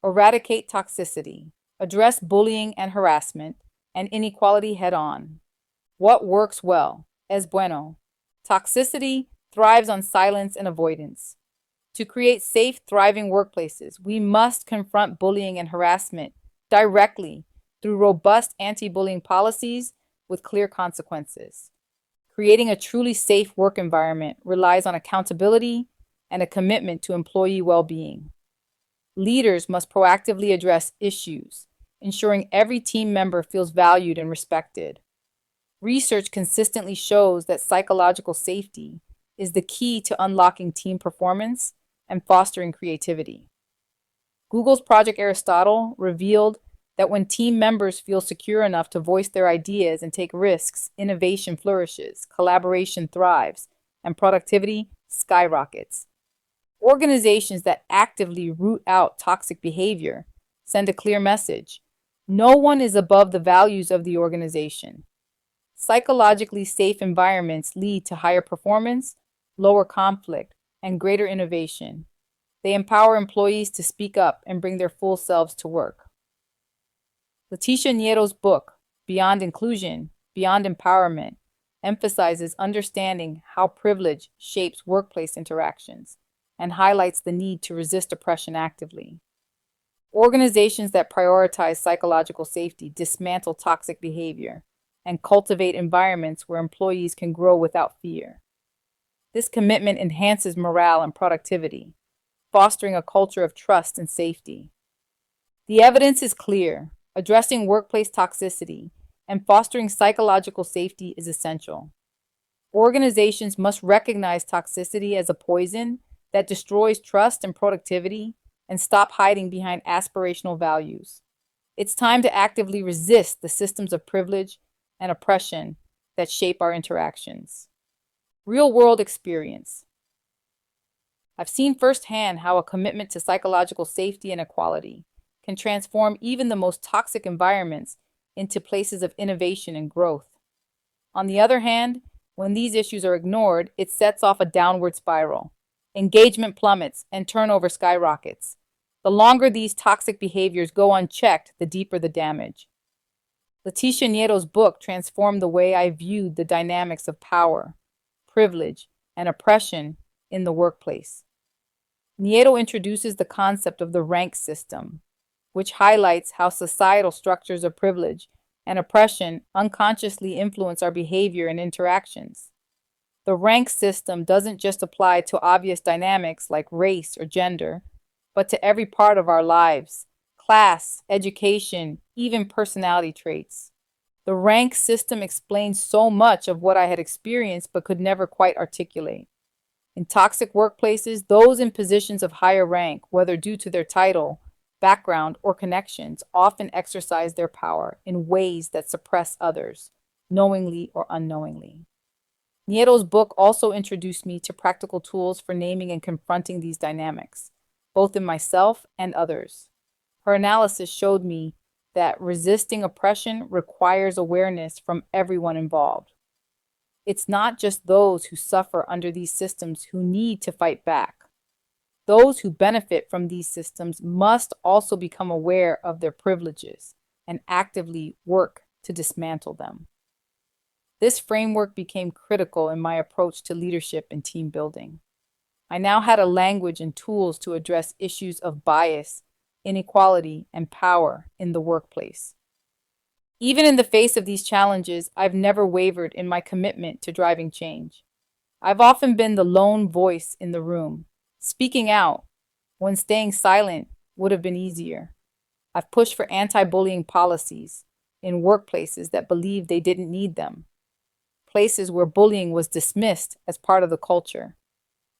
Eradicate toxicity. Address bullying and harassment and inequality head-on. What works well? Es bueno. Toxicity thrives on silence and avoidance. To create safe, thriving workplaces, we must confront bullying and harassment directly through robust anti-bullying policies with clear consequences. Creating a truly safe work environment relies on accountability and a commitment to employee well-being. Leaders must proactively address issues, ensuring every team member feels valued and respected. Research consistently shows that psychological safety is the key to unlocking team performance and fostering creativity. Google's Project Aristotle revealed that when team members feel secure enough to voice their ideas and take risks, innovation flourishes, collaboration thrives, and productivity skyrockets. Organizations that actively root out toxic behavior send a clear message. No one is above the values of the organization. Psychologically safe environments lead to higher performance, lower conflict, and greater innovation. They empower employees to speak up and bring their full selves to work. Leticia Nieto's book, Beyond Inclusion, Beyond Empowerment, emphasizes understanding how privilege shapes workplace interactions and highlights the need to resist oppression actively. Organizations that prioritize psychological safety dismantle toxic behavior and cultivate environments where employees can grow without fear. This commitment enhances morale and productivity, fostering a culture of trust and safety. The evidence is clear. Addressing workplace toxicity and fostering psychological safety is essential. Organizations must recognize toxicity as a poison that destroys trust and productivity and stop hiding behind aspirational values. It's time to actively resist the systems of privilege and oppression that shape our interactions. Real-world experience. I've seen firsthand how a commitment to psychological safety and equality can transform even the most toxic environments into places of innovation and growth. On the other hand, when these issues are ignored, it sets off a downward spiral. Engagement plummets and turnover skyrockets. The longer these toxic behaviors go unchecked, the deeper the damage. Leticia Nieto's book transformed the way I viewed the dynamics of power, privilege, and oppression in the workplace. Nieto introduces the concept of the rank system, which highlights how societal structures of privilege and oppression unconsciously influence our behavior and interactions. The rank system doesn't just apply to obvious dynamics like race or gender, but to every part of our lives: class, education, even personality traits. The rank system explains so much of what I had experienced but could never quite articulate. In toxic workplaces, those in positions of higher rank, whether due to their title, background, or connections, often exercise their power in ways that suppress others, knowingly or unknowingly. Nieto's book also introduced me to practical tools for naming and confronting these dynamics, both in myself and others. Her analysis showed me that resisting oppression requires awareness from everyone involved. It's not just those who suffer under these systems who need to fight back. Those who benefit from these systems must also become aware of their privileges and actively work to dismantle them. This framework became critical in my approach to leadership and team building. I now had a language and tools to address issues of bias, inequality, and power in the workplace. Even in the face of these challenges, I've never wavered in my commitment to driving change. I've often been the lone voice in the room, speaking out when staying silent would have been easier. I've pushed for anti-bullying policies in workplaces that believed they didn't need them, places where bullying was dismissed as part of the culture.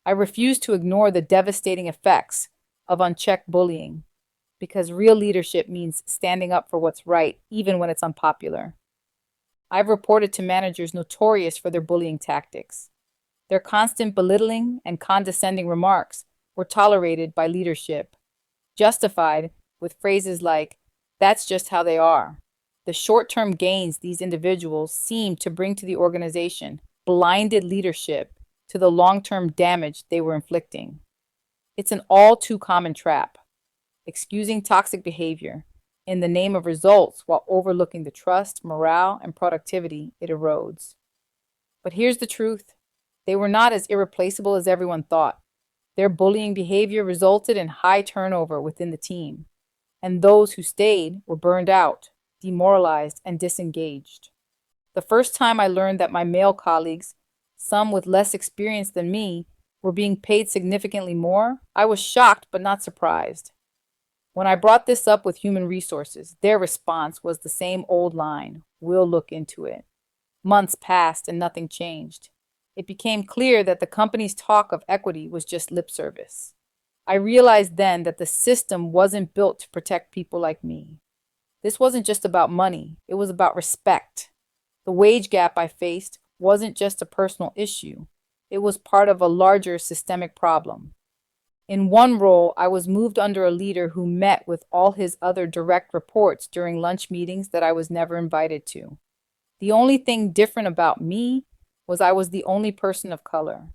I refuse to ignore the devastating effects of unchecked bullying, because real leadership means standing up for what's right, even when it's unpopular. I've reported to managers notorious for their bullying tactics. Their constant belittling and condescending remarks were tolerated by leadership, justified with phrases like, "That's just how they are." The short-term gains these individuals seemed to bring to the organization blinded leadership to the long-term damage they were inflicting. It's an all too common trap. excusing toxic behavior in the name of results while overlooking the trust, morale, and productivity it erodes. But here's the truth. They were not as irreplaceable as everyone thought. Their bullying behavior resulted in high turnover within the team, and those who stayed were burned out, demoralized, and disengaged. The first time I learned that my male colleagues, some with less experience than me, were being paid significantly more, I was shocked but not surprised. When I brought this up with human resources, their response was the same old line, "We'll look into it." Months passed and nothing changed. It became clear that the company's talk of equity was just lip service. I realized then that the system wasn't built to protect people like me. This wasn't just about money, it was about respect. The wage gap I faced wasn't just a personal issue, it was part of a larger systemic problem. In one role, I was moved under a leader who met with all his other direct reports during lunch meetings that I was never invited to. The only thing different about me was I was the only person of color.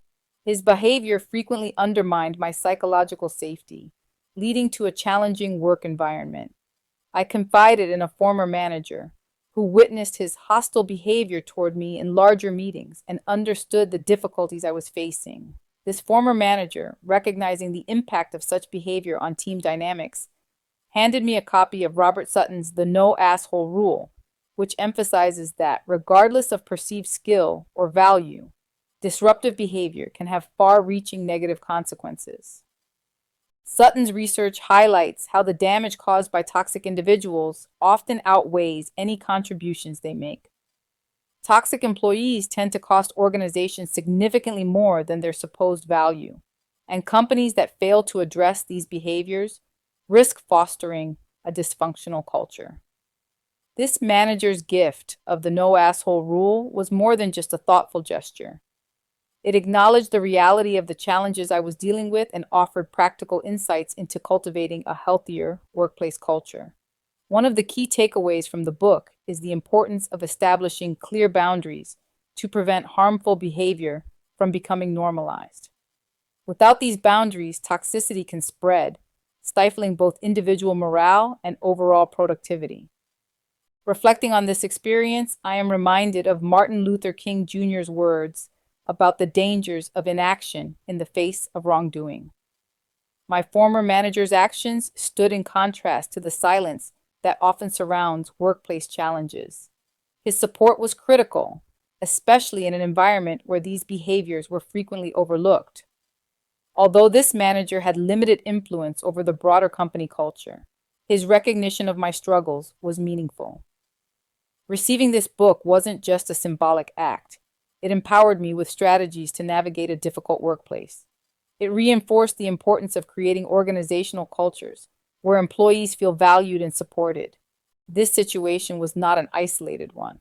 His behavior frequently undermined my psychological safety, leading to a challenging work environment. I confided in a former manager who witnessed his hostile behavior toward me in larger meetings and understood the difficulties I was facing. This former manager, recognizing the impact of such behavior on team dynamics, handed me a copy of Robert Sutton's The No Asshole Rule, which emphasizes that, regardless of perceived skill or value, disruptive behavior can have far-reaching negative consequences. Sutton's research highlights how the damage caused by toxic individuals often outweighs any contributions they make. Toxic employees tend to cost organizations significantly more than their supposed value, and companies that fail to address these behaviors risk fostering a dysfunctional culture. This manager's gift of the no asshole rule was more than just a thoughtful gesture. It acknowledged the reality of the challenges I was dealing with and offered practical insights into cultivating a healthier workplace culture. One of the key takeaways from the book is the importance of establishing clear boundaries to prevent harmful behavior from becoming normalized. Without these boundaries, toxicity can spread, stifling both individual morale and overall productivity. Reflecting on this experience, I am reminded of Martin Luther King Jr.'s words about the dangers of inaction in the face of wrongdoing. My former manager's actions stood in contrast to the silence that often surrounds workplace challenges. His support was critical, especially in an environment where these behaviors were frequently overlooked. Although this manager had limited influence over the broader company culture, his recognition of my struggles was meaningful. Receiving this book wasn't just a symbolic act. It empowered me with strategies to navigate a difficult workplace. It reinforced the importance of creating organizational cultures where employees feel valued and supported. This situation was not an isolated one.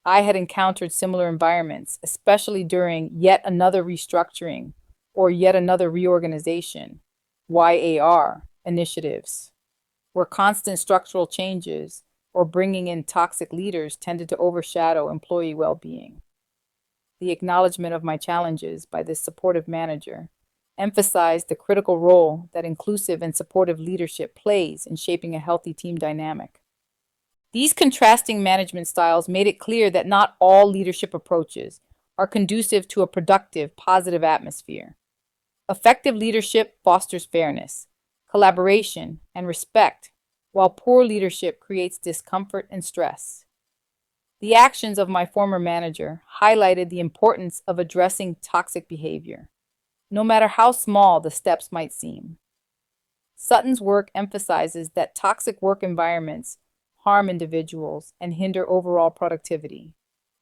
I had encountered similar environments, especially during yet another restructuring or yet another reorganization, YAR, initiatives, where constant structural changes or bringing in toxic leaders tended to overshadow employee well-being. The acknowledgement of my challenges by this supportive manager emphasized the critical role that inclusive and supportive leadership plays in shaping a healthy team dynamic. These contrasting management styles made it clear that not all leadership approaches are conducive to a productive, positive atmosphere. Effective leadership fosters fairness, collaboration, and respect, while poor leadership creates discomfort and stress. The actions of my former manager highlighted the importance of addressing toxic behavior, no matter how small the steps might seem. Sutton's work emphasizes that toxic work environments harm individuals and hinder overall productivity.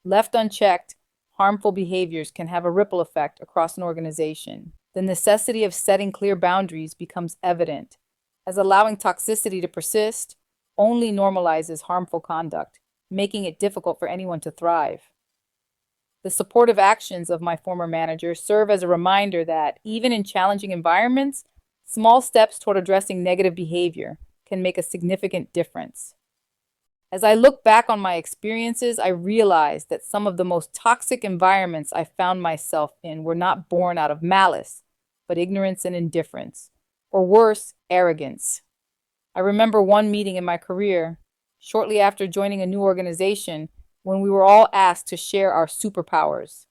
Left unchecked, harmful behaviors can have a ripple effect across an organization. The necessity of setting clear boundaries becomes evident, as allowing toxicity to persist only normalizes harmful conduct, making it difficult for anyone to thrive. The supportive actions of my former manager serve as a reminder that, even in challenging environments, small steps toward addressing negative behavior can make a significant difference. As I look back on my experiences, I realized that some of the most toxic environments I found myself in were not born out of malice, but ignorance and indifference, or worse, arrogance. I remember one meeting in my career, shortly after joining a new organization, when we were all asked to share our superpowers.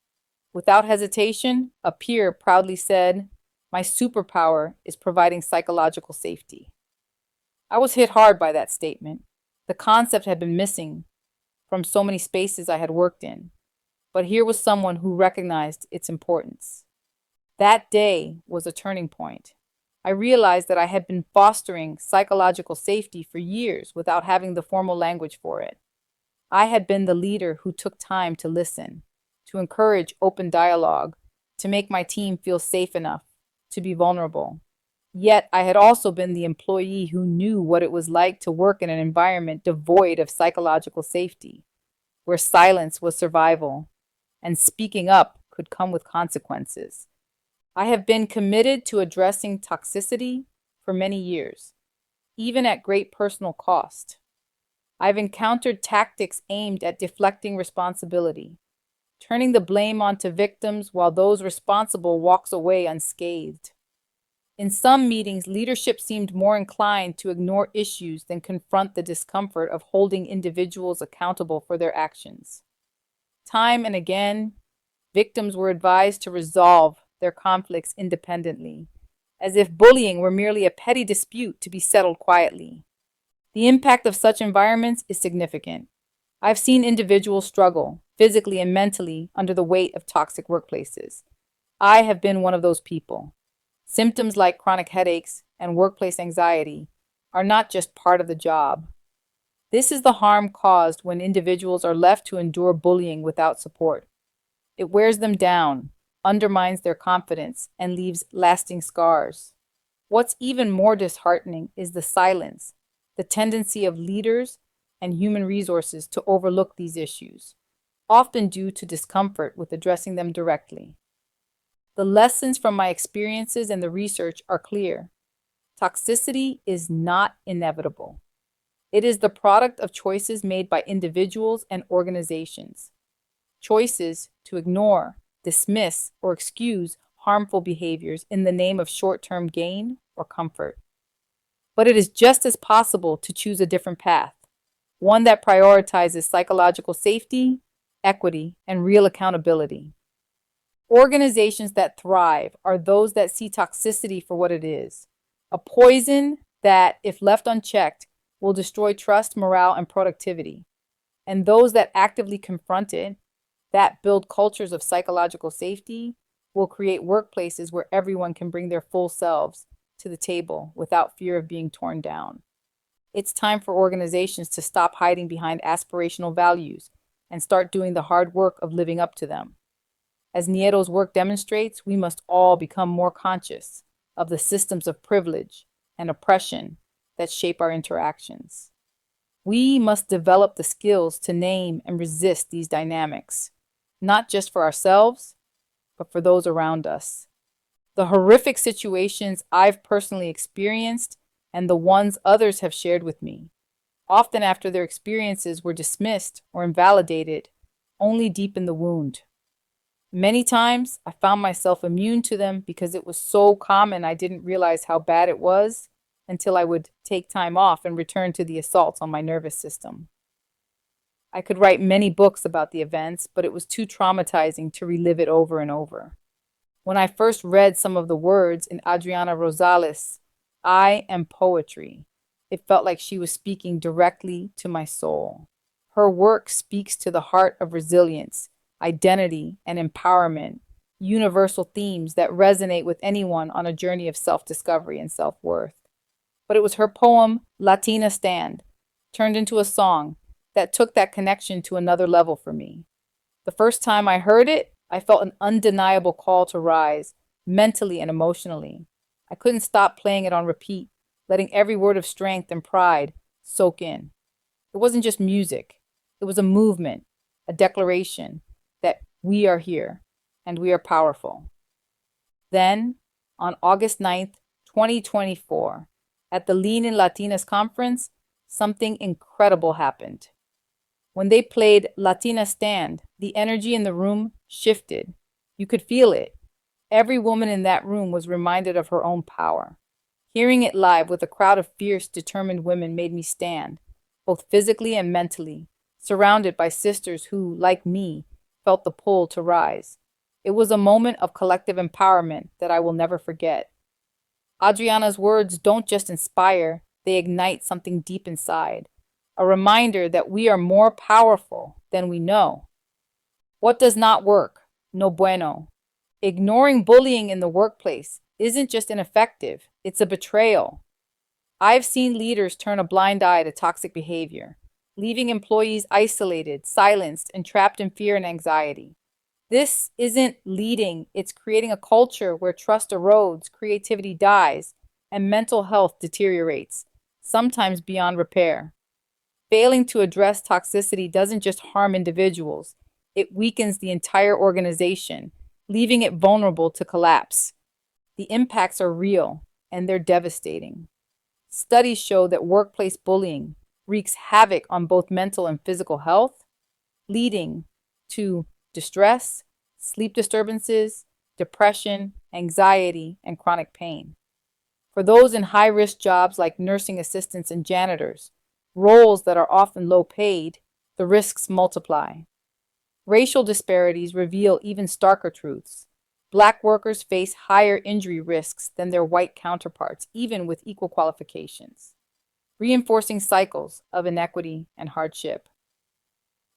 Without hesitation, a peer proudly said, "My superpower is providing psychological safety." I was hit hard by that statement. The concept had been missing from so many spaces I had worked in, but here was someone who recognized its importance. That day was a turning point. I realized that I had been fostering psychological safety for years without having the formal language for it. I had been the leader who took time to listen, to encourage open dialogue, to make my team feel safe enough to be vulnerable. Yet I had also been the employee who knew what it was like to work in an environment devoid of psychological safety, where silence was survival and speaking up could come with consequences. I have been committed to addressing toxicity for many years, even at great personal cost. I've encountered tactics aimed at deflecting responsibility, turning the blame onto victims while those responsible walks away unscathed. In some meetings, leadership seemed more inclined to ignore issues than confront the discomfort of holding individuals accountable for their actions. Time and again, victims were advised to resolve their conflicts independently, as if bullying were merely a petty dispute to be settled quietly. The impact of such environments is significant. I've seen individuals struggle, physically and mentally, under the weight of toxic workplaces. I have been one of those people. Symptoms like chronic headaches and workplace anxiety are not just part of the job. This is the harm caused when individuals are left to endure bullying without support. It wears them down, undermines their confidence, and leaves lasting scars. What's even more disheartening is the silence, the tendency of leaders and human resources to overlook these issues, often due to discomfort with addressing them directly. The lessons from my experiences and the research are clear. Toxicity is not inevitable. It is the product of choices made by individuals and organizations. Choices to ignore, dismiss, or excuse harmful behaviors in the name of short-term gain or comfort. But it is just as possible to choose a different path, one that prioritizes psychological safety, equity, and real accountability. Organizations that thrive are those that see toxicity for what it is, a poison that, if left unchecked, will destroy trust, morale, and productivity. And those that actively confront it, that build cultures of psychological safety, will create workplaces where everyone can bring their full selves to the table without fear of being torn down. It's time for organizations to stop hiding behind aspirational values and start doing the hard work of living up to them. As Nieto's work demonstrates, we must all become more conscious of the systems of privilege and oppression that shape our interactions. We must develop the skills to name and resist these dynamics, not just for ourselves, but for those around us. The horrific situations I've personally experienced and the ones others have shared with me, often after their experiences were dismissed or invalidated, only deepen the wound. Many times, I found myself immune to them because it was so common I didn't realize how bad it was until I would take time off and return to the assaults on my nervous system. I could write many books about the events, but it was too traumatizing to relive it over and over. When I first read some of the words in Adriana Rosales' "I Am Poetry," it felt like she was speaking directly to my soul. Her work speaks to the heart of resilience, identity, and empowerment, universal themes that resonate with anyone on a journey of self-discovery and self-worth. But it was her poem, Latina Stand, turned into a song that took that connection to another level for me. The first time I heard it, I felt an undeniable call to rise, mentally and emotionally. I couldn't stop playing it on repeat, letting every word of strength and pride soak in. It wasn't just music. It was a movement, a declaration that we are here and we are powerful. Then, on August 9th, 2024, at the Lean in Latinas conference, something incredible happened. When they played Latina Stand, the energy in the room shifted. You could feel it. Every woman in that room was reminded of her own power. Hearing it live with a crowd of fierce, determined women made me stand, both physically and mentally, surrounded by sisters who, like me, felt the pull to rise. It was a moment of collective empowerment that I will never forget. Adriana's words don't just inspire, they ignite something deep inside, a reminder that we are more powerful than we know. What does not work? No bueno. Ignoring bullying in the workplace isn't just ineffective, it's a betrayal. I've seen leaders turn a blind eye to toxic behavior, leaving employees isolated, silenced, and trapped in fear and anxiety. This isn't leading, it's creating a culture where trust erodes, creativity dies, and mental health deteriorates, sometimes beyond repair. Failing to address toxicity doesn't just harm individuals, it weakens the entire organization, leaving it vulnerable to collapse. The impacts are real, and they're devastating. Studies show that workplace bullying wreaks havoc on both mental and physical health, leading to distress, sleep disturbances, depression, anxiety, and chronic pain. For those in high-risk jobs like nursing assistants and janitors, roles that are often low paid, the risks multiply. Racial disparities reveal even starker truths. Black workers face higher injury risks than their white counterparts, even with equal qualifications, reinforcing cycles of inequity and hardship.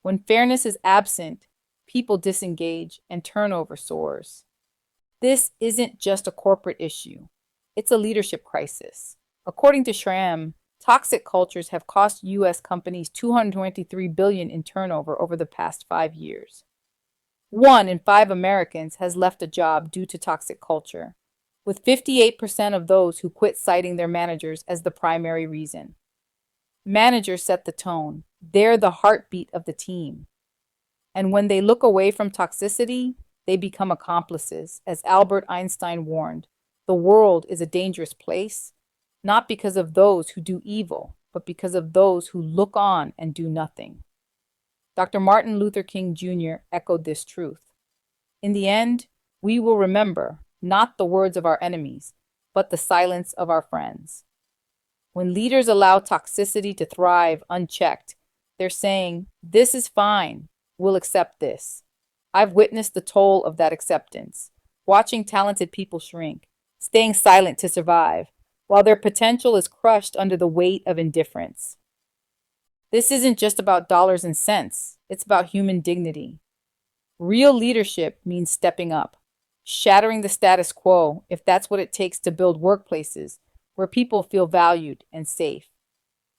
When fairness is absent, people disengage and turnover soars. This isn't just a corporate issue, it's a leadership crisis. According to Schramm, toxic cultures have cost U.S. companies $223 billion in turnover over the past 5 years. 1 in 5 Americans has left a job due to toxic culture, with 58% of those who quit citing their managers as the primary reason. Managers set the tone. They're the heartbeat of the team. And when they look away from toxicity, they become accomplices. As Albert Einstein warned, the world is a dangerous place, not because of those who do evil, but because of those who look on and do nothing. Dr. Martin Luther King Jr. echoed this truth. In the end, we will remember not the words of our enemies, but the silence of our friends. When leaders allow toxicity to thrive unchecked, they're saying, "This is fine, we'll accept this." I've witnessed the toll of that acceptance, watching talented people shrink, staying silent to survive, while their potential is crushed under the weight of indifference. This isn't just about dollars and cents, it's about human dignity. Real leadership means stepping up, shattering the status quo if that's what it takes to build workplaces where people feel valued and safe.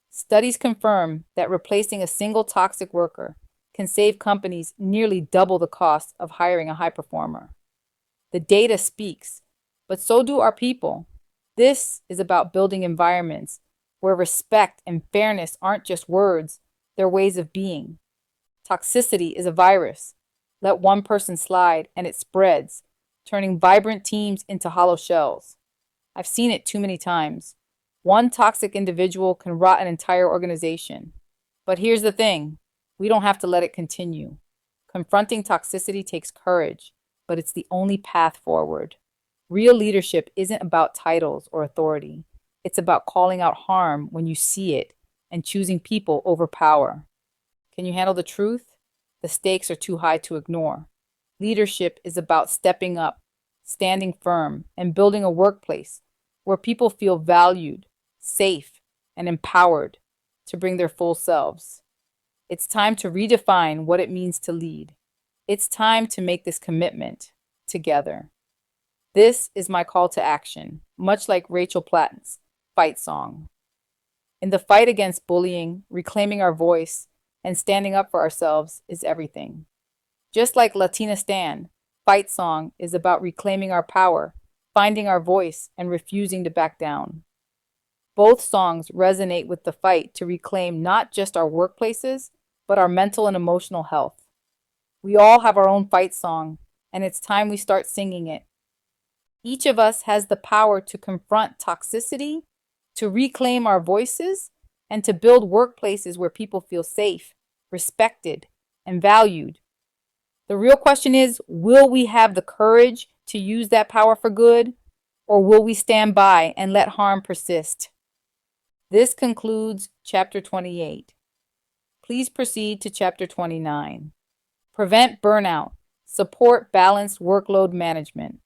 Studies confirm that replacing a single toxic worker can save companies nearly double the cost of hiring a high performer. The data speaks, but so do our people. This is about building environments where respect and fairness aren't just words, they're ways of being. Toxicity is a virus. Let one person slide and it spreads, turning vibrant teams into hollow shells. I've seen it too many times. One toxic individual can rot an entire organization. But here's the thing, we don't have to let it continue. Confronting toxicity takes courage, but it's the only path forward. Real leadership isn't about titles or authority. It's about calling out harm when you see it and choosing people over power. Can you handle the truth? The stakes are too high to ignore. Leadership is about stepping up, standing firm, and building a workplace where people feel valued, safe, and empowered to bring their full selves. It's time to redefine what it means to lead. It's time to make this commitment together. This is my call to action, much like Rachel Platten's fight song. In the fight against bullying, reclaiming our voice and standing up for ourselves is everything. Just like Latina Stan, Fight Song is about reclaiming our power, finding our voice, and refusing to back down. Both songs resonate with the fight to reclaim not just our workplaces, but our mental and emotional health. We all have our own fight song, and it's time we start singing it. Each of us has the power to confront toxicity, to reclaim our voices, and to build workplaces where people feel safe, respected, and valued. The real question is, will we have the courage to use that power for good? Or will we stand by and let harm persist? This concludes Chapter 28. Please proceed to Chapter 29. Prevent burnout. Support balanced workload management.